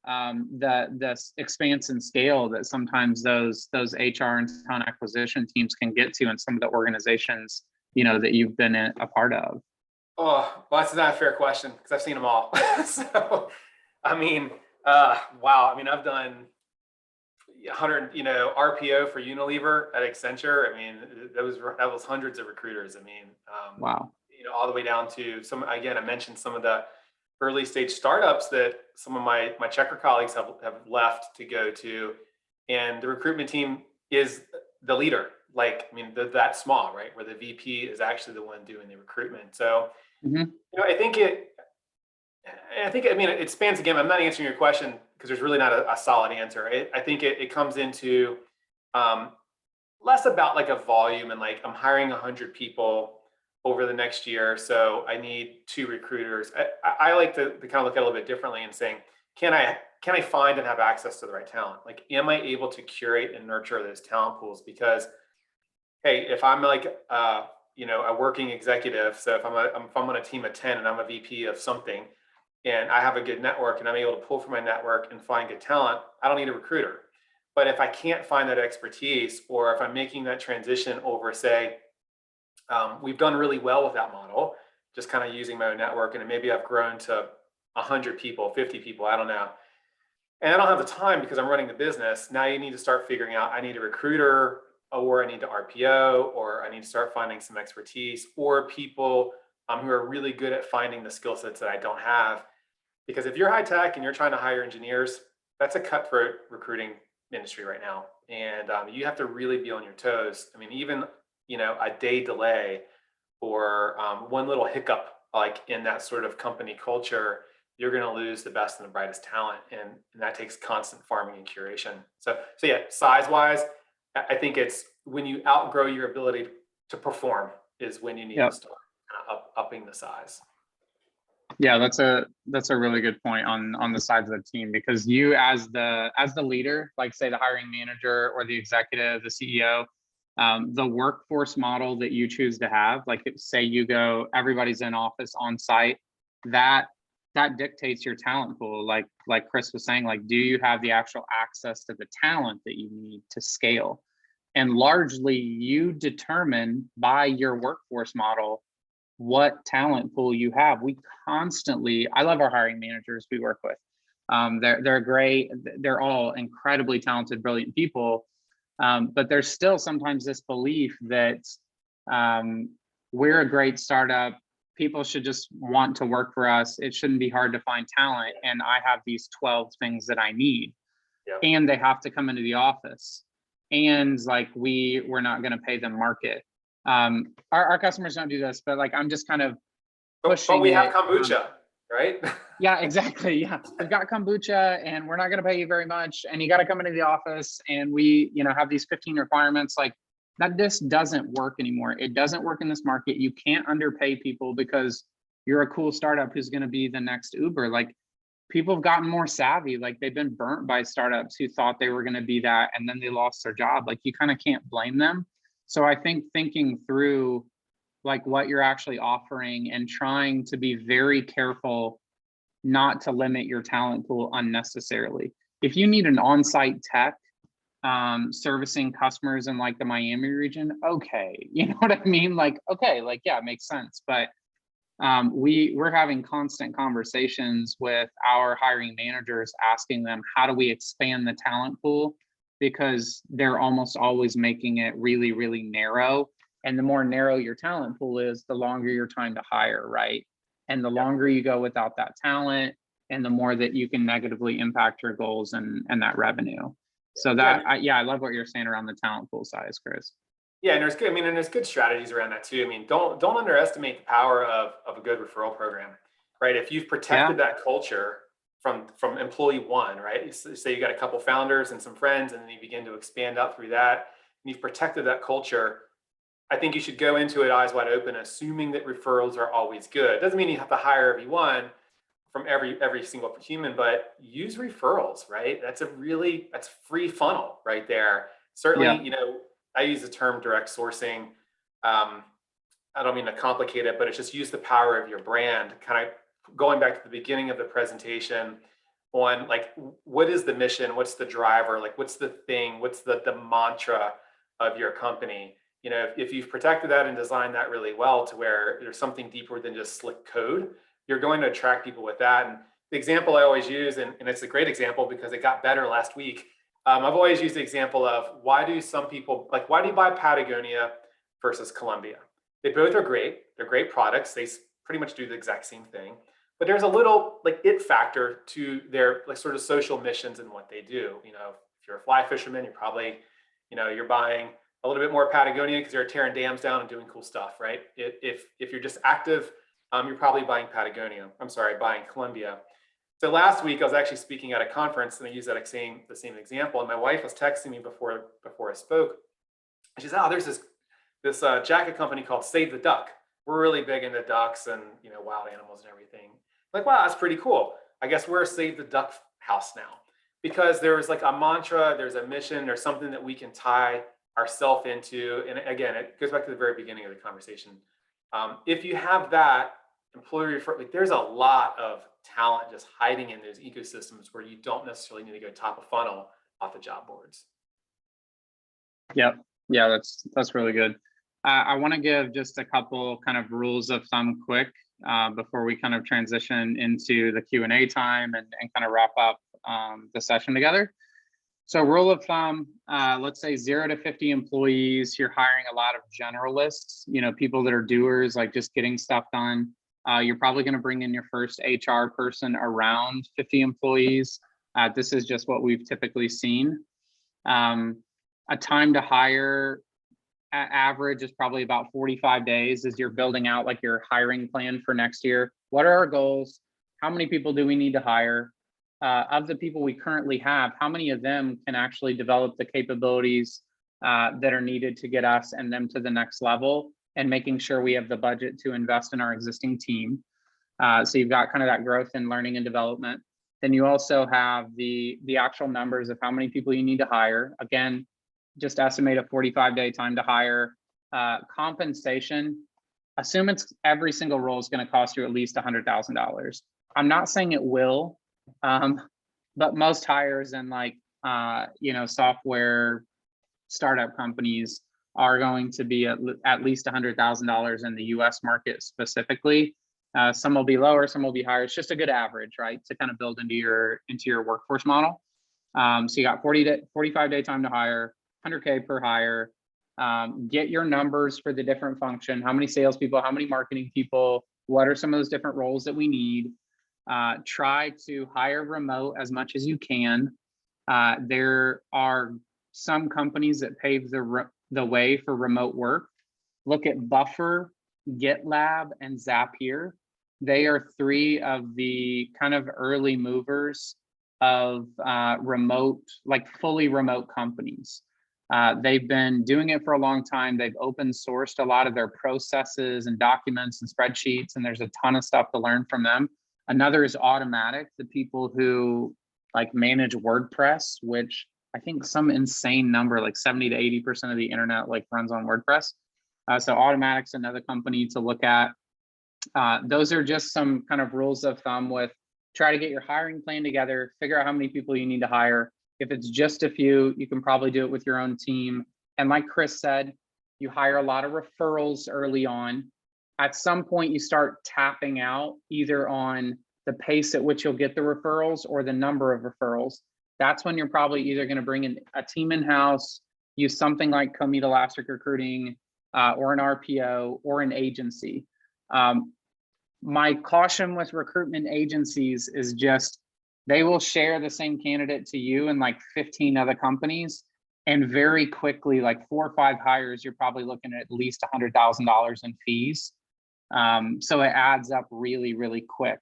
the expanse and scale that sometimes those HR and talent acquisition teams can get to in some of the organizations, you know, that you've been a part of? Oh, well, that's not a fair question because I've seen them all. So, I mean, wow. I mean, I've done 100, RPO for Unilever at Accenture. I mean, that was hundreds of recruiters. I mean, Wow. all the way down to some. Again, I mentioned some of the early stage startups that some of my checker colleagues have left to go to, and the recruitment team is the leader. Like, I mean, they're that small, right? Where the VP is actually the one doing the recruitment. So, I think I mean, it spans again. I'm not answering your question because there's really not a solid answer. I think it comes into less about like a volume and like I'm hiring 100 people over the next year, so I need 2 recruiters. I like to kind of look at it a little bit differently and saying, can I find and have access to the right talent? Like, am I able to curate and nurture those talent pools? Because hey, if I'm like a working executive, so if I'm on a team of 10 and I'm a VP of something, and I have a good network and I'm able to pull from my network and find good talent, I don't need a recruiter. But if I can't find that expertise, or if I'm making that transition over, say, we've done really well with that model, just kind of using my own network, and maybe I've grown to 100 people, 50 people, I don't know. And I don't have the time because I'm running the business. Now you need to start figuring out, I need a recruiter, or I need to RPO, or I need to start finding some expertise, or people who are really good at finding the skill sets that I don't have. Because if you're high tech and you're trying to hire engineers, that's a cutthroat recruiting industry right now. And you have to really be on your toes. I mean, even, a day delay or one little hiccup, like in that sort of company culture, you're going to lose the best and the brightest talent. And that takes constant farming and curation. So yeah, size wise, I think it's when you outgrow your ability to perform is when you need to start upping the size. Yeah, that's a really good point on the sides of the team, because you as the leader, like say the hiring manager or the executive, the CEO, the workforce model that you choose to have, like say you go, everybody's in office on site, that dictates your talent pool. Like Chris was saying, like, do you have the actual access to the talent that you need to scale? And largely you determine by your workforce model what talent pool you have. We constantly, I love our hiring managers we work with. They're great. They're all incredibly talented, brilliant people. But there's still sometimes this belief that we're a great startup. People should just want to work for us. It shouldn't be hard to find talent. And I have these 12 things that I need. Yeah. And they have to come into the office. And like we're not going to pay them market. Our customers don't do this, but like I'm just kind of pushing. But we have kombucha, right? Yeah, exactly. Yeah, we've got kombucha, and we're not going to pay you very much, and you got to come into the office, and we, have these 15 requirements. Like that, this doesn't work anymore. It doesn't work in this market. You can't underpay people because you're a cool startup who's going to be the next Uber. Like people have gotten more savvy. Like they've been burnt by startups who thought they were going to be that, and then they lost their job. Like you kind of can't blame them. So I think thinking through like what you're actually offering and trying to be very careful not to limit your talent pool unnecessarily. If you need an on-site tech servicing customers in like the Miami region, okay, you know what I mean? Like, okay, like, yeah, it makes sense. But we're having constant conversations with our hiring managers, asking them, how do we expand the talent pool? Because they're almost always making it really, really narrow. And the more narrow your talent pool is, the longer your time to hire, right? And the longer you go without that talent, and the more that you can negatively impact your goals and that revenue. So that, I love what you're saying around the talent pool size, Chris. Yeah, and there's good strategies around that too. I mean, don't underestimate the power of a good referral program, right? If you've protected that culture from employee one, right? Say you got a couple founders and some friends, and then you begin to expand up through that, and you've protected that culture. I think you should go into it eyes wide open, assuming that referrals are always good. Doesn't mean you have to hire everyone from every single human, but use referrals, right? That's free funnel right there. Yeah. Certainly, I use the term direct sourcing. I don't mean to complicate it, but it's just use the power of your brand. Kind of going back to the beginning of the presentation on like, what is the mission? What's the driver? Like, what's the thing? What's the mantra of your company? If you've protected that and designed that really well to where there's something deeper than just slick code, you're going to attract people with that. And the example I always use, and it's a great example because it got better last week. I've always used the example of why do you buy Patagonia versus Columbia? They both are great. They're great products. They pretty much do the exact same thing, but there's a little like it factor to their like sort of social missions and what they do. If you're a fly fisherman, you're probably, you're buying a little bit more Patagonia because they're tearing dams down and doing cool stuff, right? If you're just active, you're probably buying buying Columbia. So last week I was actually speaking at a conference and I used the same example. And my wife was texting me before I spoke. And she said, "Oh, there's this jacket company called Save the Duck. We're really big into ducks and wild animals and everything." Like, wow, that's pretty cool. I guess we're a Save the Duck house now because there's like a mantra, there's a mission, there's something that we can tie ourselves into. And again, it goes back to the very beginning of the conversation. If you have that employee refer, like there's a lot of talent just hiding in those ecosystems where you don't necessarily need to go top of funnel off the job boards. Yep. Yeah, that's really good. I want to give just a couple kind of rules of thumb quick before we kind of transition into the Q&A time and kind of wrap up the session together. So rule of thumb, let's say 0 to 50 employees, you're hiring a lot of generalists, people that are doers, like just getting stuff done. You're probably going to bring in your first HR person around 50 employees. This is just what we've typically seen. A time to hire average is probably about 45 days as you're building out like your hiring plan for next year. What are our goals? How many people do we need to hire? Of the people we currently have, how many of them can actually develop the capabilities that are needed to get us and them to the next level, and making sure we have the budget to invest in our existing team. So you've got kind of that growth in learning and development. Then you also have the actual numbers of how many people you need to hire. Again, just estimate a 45-day time to hire. Compensation, assume it's every single role is going to cost you at least $100,000. I'm not saying it will, but most hires in like software startup companies are going to be at least $100,000 in the US market specifically. Some will be lower, some will be higher. It's just a good average, right, to kind of build into your workforce model. So you got 45-day time to hire, 100K per hire. Get your numbers for the different function. How many salespeople, how many marketing people, what are some of those different roles that we need? Try to hire remote as much as you can. There are some companies that pave the way for remote work. Look at Buffer, GitLab, and Zapier. They are 3 of the kind of early movers of remote, like fully remote companies. They've been doing it for a long time. They've open sourced a lot of their processes and documents and spreadsheets, and there's a ton of stuff to learn from them. Another is Automatic, the people who like manage WordPress, which I think some insane number, like 70 to 80% of the internet like runs on WordPress. So Automatic's another company to look at. Those are just some kind of rules of thumb with try to get your hiring plan together, figure out how many people you need to hire. If it's just a few, you can probably do it with your own team. And like Chris said, you hire a lot of referrals early on. At some point, you start tapping out either on the pace at which you'll get the referrals or the number of referrals. That's when you're probably either going to bring in a team in-house, use something like Comeet Elastic Recruiting or an RPO or an agency. My caution with recruitment agencies is just they will share the same candidate to you and like 15 other companies. And very quickly, like 4 or 5 hires, you're probably looking at least $100,000 in fees. So it adds up really, really quick.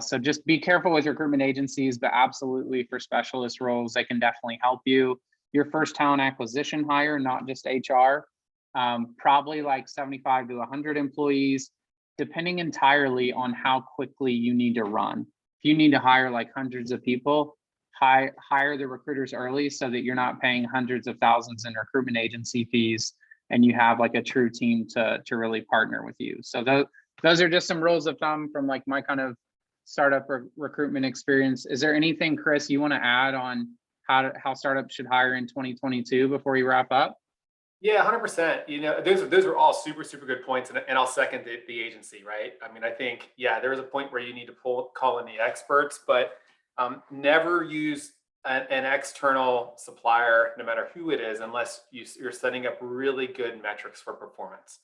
So just be careful with recruitment agencies, but absolutely for specialist roles, they can definitely help you. Your first talent acquisition hire, not just HR, probably like 75 to 100 employees, depending entirely on how quickly you need to run. If you need to hire like hundreds of people, hire the recruiters early so that you're not paying hundreds of thousands in recruitment agency fees, and you have like a true team to really partner with you. So those are just some rules of thumb from like my kind of startup recruitment experience. Is there anything, Chris, you want to add on how startups should hire in 2022 before we wrap up? Yeah, 100%. You know, those are all super, super good points, and I'll second the agency, right? I mean, I think, yeah, there is a point where you need to call in the experts, but never use an external supplier, no matter who it is, unless you're setting up really good metrics for performance,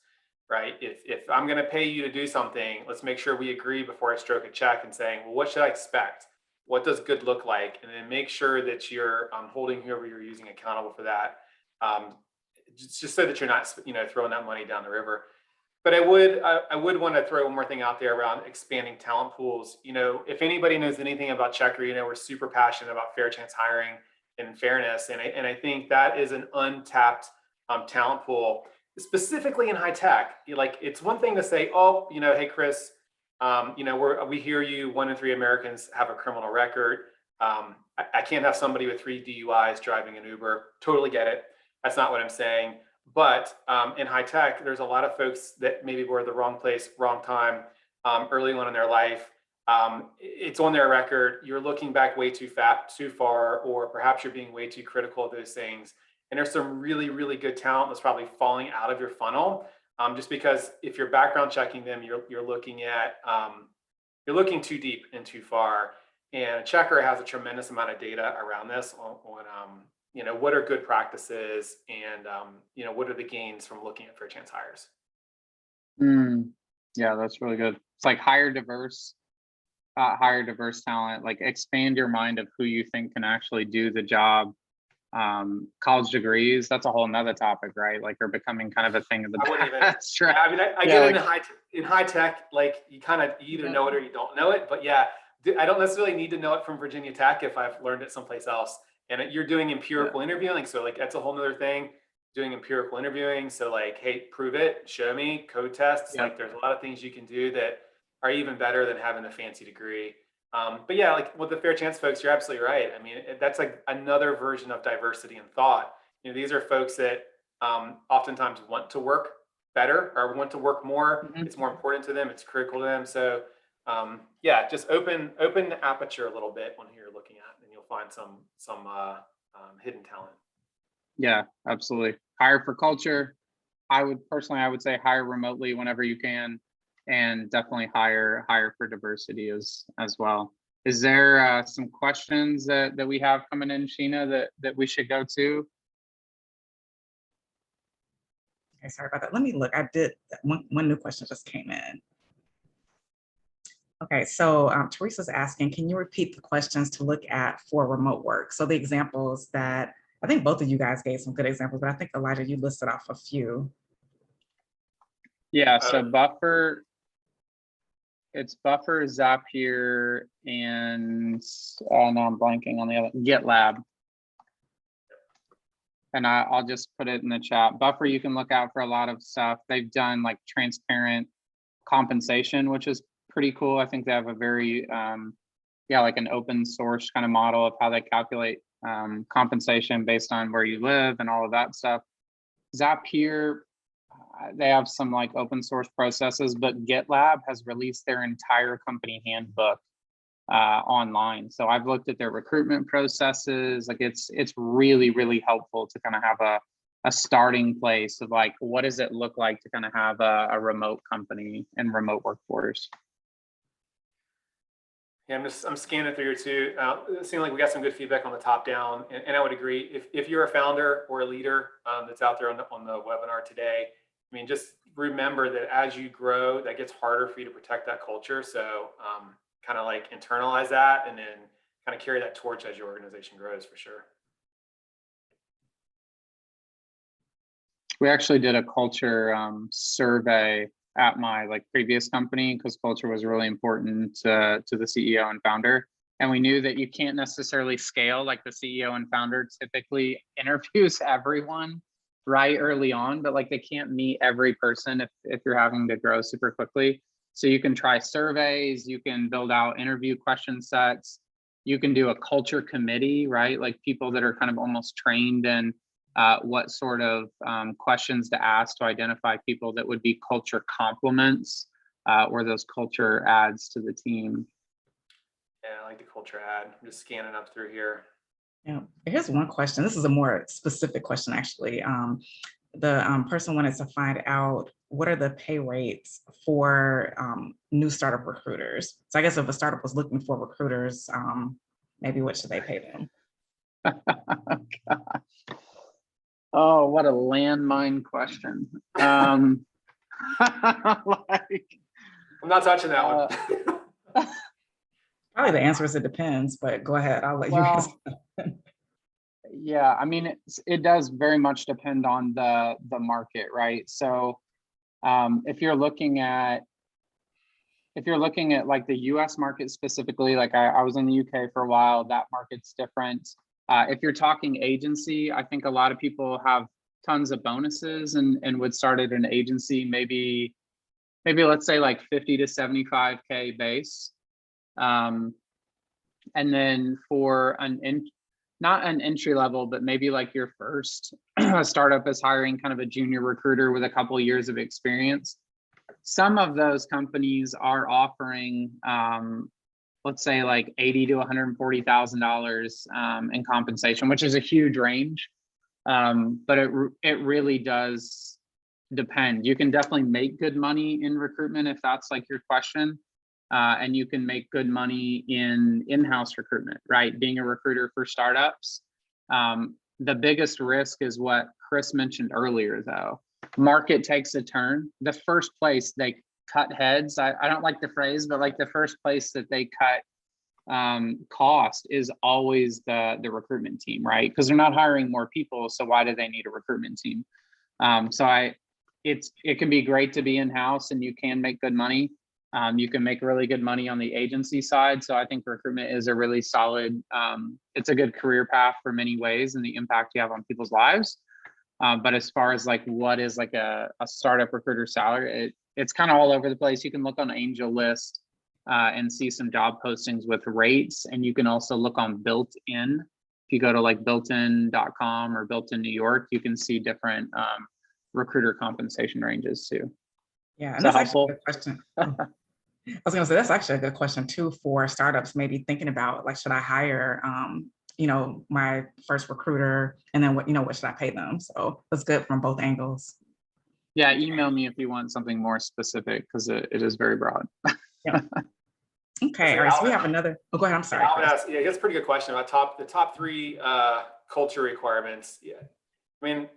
right? If I'm going to pay you to do something, let's make sure we agree before I stroke a check and saying, well, what should I expect? What does good look like? And then make sure that you're holding whoever you're using accountable for that. Just so that you're not, throwing that money down the river. But I would want to throw one more thing out there around expanding talent pools. You know, if anybody knows anything about Checker, we're super passionate about fair chance hiring and fairness, and I think that is an untapped talent pool, specifically in high tech. Like, it's one thing to say, oh, hey Chris, we hear you. 1 in 3 Americans have a criminal record. I can't have somebody with 3 DUIs driving an Uber. Totally get it. That's not what I'm saying. But in high tech, there's a lot of folks that maybe were at the wrong place, wrong time, early on in their life. It's on their record. You're looking back way too far, or perhaps you're being way too critical of those things. And there's some really, really good talent that's probably falling out of your funnel, just because if you're background checking them, you're looking too deep and too far. And Checker has a tremendous amount of data around this on what are good practices, and what are the gains from looking at fair chance hires. Yeah, that's really good. It's like hire diverse talent, like expand your mind of who you think can actually do the job. College degrees, that's a whole nother topic, right? Like, are becoming kind of a thing of the past, right? I mean, I get in high tech, like you either know it or you don't know it. But yeah, I don't necessarily need to know it from Virginia Tech if I've learned it someplace else. And you're doing empirical interviewing, so like that's a whole nother thing. Doing empirical interviewing, so like, hey, prove it, show me, code tests. Like, there's a lot of things you can do that are even better than having a fancy degree. But yeah, like with the fair chance folks, you're absolutely right. I mean, that's like another version of diversity in thought. These are folks that oftentimes want to work better or want to work more. It's more important to them. It's critical to them. So yeah, just open the aperture a little bit on who you're looking at, and you'll find some hidden talent. Yeah, absolutely. Hire for culture. I would say hire remotely whenever you can, and definitely hire for diversity as well. Is there some questions that we have coming in, Sheena, that we should go to? Okay, sorry about that. Let me look. I did one new question just came in. Okay, so Teresa's asking, can you repeat the questions to look at for remote work? So the examples that I think both of you guys gave some good examples, but I think Elijah, you listed off a few. Yeah, so Buffer, it's Buffer, Zapier, and now I'm blanking on the other, GitLab. And I'll just put it in the chat. Buffer, you can look out for a lot of stuff. They've done like transparent compensation, which is pretty cool. I think they have a very, like an open source kind of model of how they calculate compensation based on where you live and all of that stuff. Zapier, they have some like open source processes, but GitLab has released their entire company handbook online. So I've looked at their recruitment processes. Like, it's really, really helpful to kind of have a starting place of like, what does it look like to kind of have a remote company and remote workforce? Yeah, I'm scanning through here too. It seems like we got some good feedback on the top down, and I would agree. If you're a founder or a leader that's out there on the webinar today, I mean, just remember that as you grow, that gets harder for you to protect that culture. So kind of like internalize that, and then kind of carry that torch as your organization grows, for sure. We actually did a culture survey at my previous company, because culture was really important to the CEO and founder. And we knew that you can't necessarily scale, like the CEO and founder typically interviews everyone right early on, but like they can't meet every person if you're having to grow super quickly. So you can try surveys, you can build out interview question sets, you can do a culture committee, right? Like people that are kind of almost trained in what sort of questions to ask to identify people that would be culture complements or those culture adds to the team. Yeah, I like the culture ad. I'm just scanning up through here. Yeah, here's one question. This is a more specific question, actually. The person wanted to find out what are the pay rates for new startup recruiters. So I guess if a startup was looking for recruiters, maybe what should they pay them? Oh, what a landmine question. I'm not touching that one. Probably the answer is it depends, but go ahead. I'll let you answer. Yeah, I mean, it does very much depend on the market, right? So if you're looking at like the US market specifically, like I was in the UK for a while, that market's different. If you're talking agency, I think a lot of people have tons of bonuses and would start at an agency, maybe let's say like 50 to 75K base. And then for not an entry level, but maybe like your first startup is hiring kind of a junior recruiter with a couple of years of experience. Some of those companies are offering, let's say like $80,000 to $140,000 in compensation, which is a huge range. But it really does depend. You can definitely make good money in recruitment if that's like your question. And you can make good money in in-house recruitment, right? Being a recruiter for startups. The biggest risk is what Chris mentioned earlier, though. Market takes a turn. The first place they cut heads, I don't like the phrase, but like the first place that they cut cost is always the recruitment team, right? Because they're not hiring more people, so why do they need a recruitment team? It can be great to be in-house and you can make good money. You can make really good money on the agency side. So I think recruitment is a really solid, it's a good career path for many ways and the impact you have on people's lives. But as far as like what is like a startup recruiter salary, it's kind of all over the place. You can look on Angel List and see some job postings with rates. And you can also look on Built-in. If you go to like builtin.com or Built-in New York, you can see different recruiter compensation ranges too. Yeah, and that's actually a good question. I was going to say that's actually a good question too for startups, maybe thinking about like, should I hire, my first recruiter, and then what should I pay them? So that's good from both angles. Yeah, email me if you want something more specific because it is very broad. Yeah. Okay, all right. So we have another. Oh, go ahead. I'm sorry. Yeah, that's a pretty good question about the top three culture requirements. Yeah, I mean,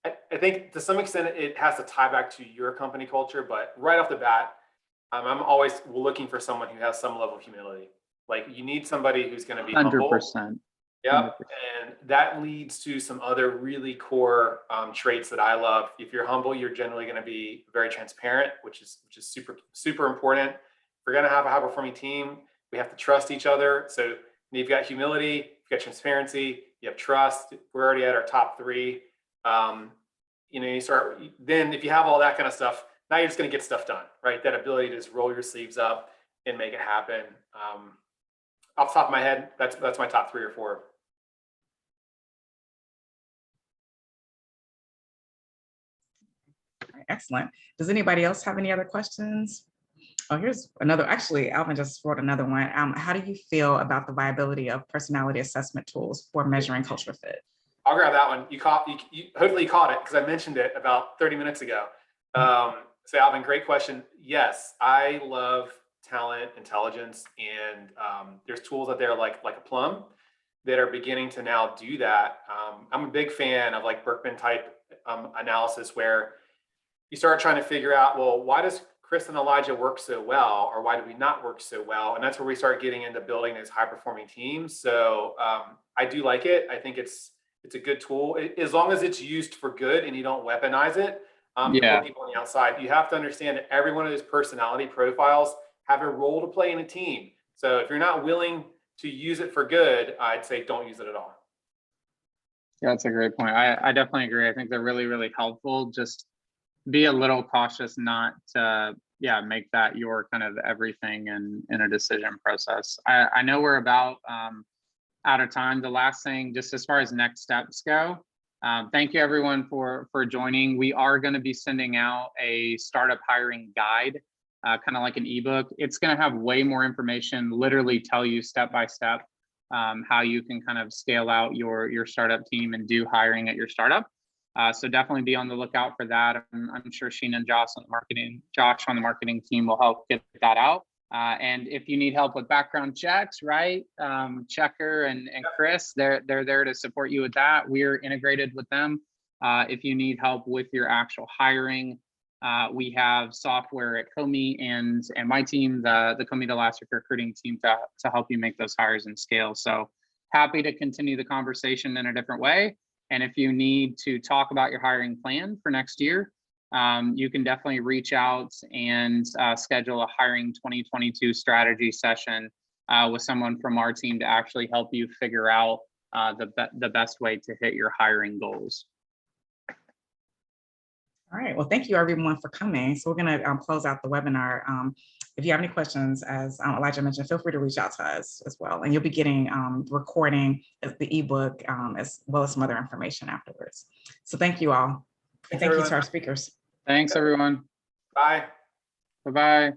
I think to some extent it has to tie back to your company culture, but right off the bat, I'm always looking for someone who has some level of humility. Like you need somebody who's going to be 100%. humble. Yep. And that leads to some other really core traits that I love. If you're humble, you're generally going to be very transparent, which is super, super important. If we're going to have a high performing team, we have to trust each other. So you've got humility, you've got transparency, you have trust. We're already at our top three. You start, then if you have all that kind of stuff, now you're just going to get stuff done, right? That ability to just roll your sleeves up and make it happen. Off the top of my head, that's my top 3 or 4. Excellent. Does anybody else have any other questions? Oh, here's another. Actually, Alvin just wrote another one. How do you feel about the viability of personality assessment tools for measuring culture fit? I'll grab that one. Hopefully you caught it because I mentioned it about 30 minutes ago. So Alvin, great question. Yes, I love talent intelligence, and there's tools out there like a Plum that are beginning to now do that. I'm a big fan of like Berkman type analysis where you start trying to figure out, well, why does Chris and Elijah work so well, or why do we not work so well? And that's where we start getting into building these high performing teams. So I do like it. I think it's a good tool as long as it's used for good and you don't weaponize it. To put people on the outside. You have to understand that every one of those personality profiles have a role to play in a team. So if you're not willing to use it for good, I'd say don't use it at all. Yeah, that's a great point. I definitely agree. I think they're really, really helpful. Just be a little cautious not to, yeah, make that your kind of everything in a decision process. I know we're about out of time. The last thing, just as far as next steps go, thank you everyone for joining. We are going to be sending out a startup hiring guide, kind of like an ebook. It's going to have way more information, literally tell you step by step how you can kind of scale out your startup team and do hiring at your startup. So definitely be on the lookout for that. I'm sure Sheena and Josh on the marketing team will help get that out. And if you need help with background checks, right? Checker and Chris, they're there to support you with that. We're integrated with them. If you need help with your actual hiring, we have software at Comey and my team, the Comey Elastic recruiting team, to help you make those hires and scale. So happy to continue the conversation in a different way. And if you need to talk about your hiring plan for next year, you can definitely reach out and schedule a hiring 2022 strategy session with someone from our team to actually help you figure out the best way to hit your hiring goals. All right, well, thank you everyone for coming. So we're gonna close out the webinar. If you have any questions, as Elijah mentioned, feel free to reach out to us as well. And you'll be getting recording the ebook as well as some other information afterwards. So thank you all. And thank you to our speakers. Thanks, everyone. Bye. Bye-bye.